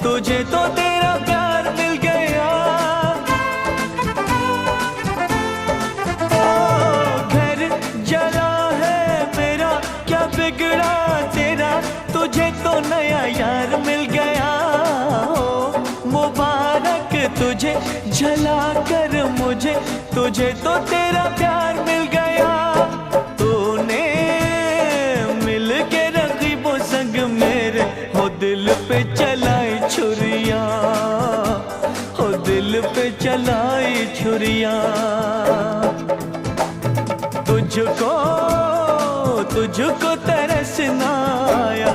तुझे तो तेरा प्यार मिल गया। ओ घर जला है मेरा, क्या बिगड़ा तेरा, तुझे तो नया यार मिल गया। ओ मुबारक तुझे जला कर मुझे, तुझे तो तेरा प्यार मिल गया। तूने मिल के रकीबों संग मेरे हो दिल पे चलाई छुरियां, हो दिल पे चलाई छुरियां। तुझको तुझको तरस ना आया,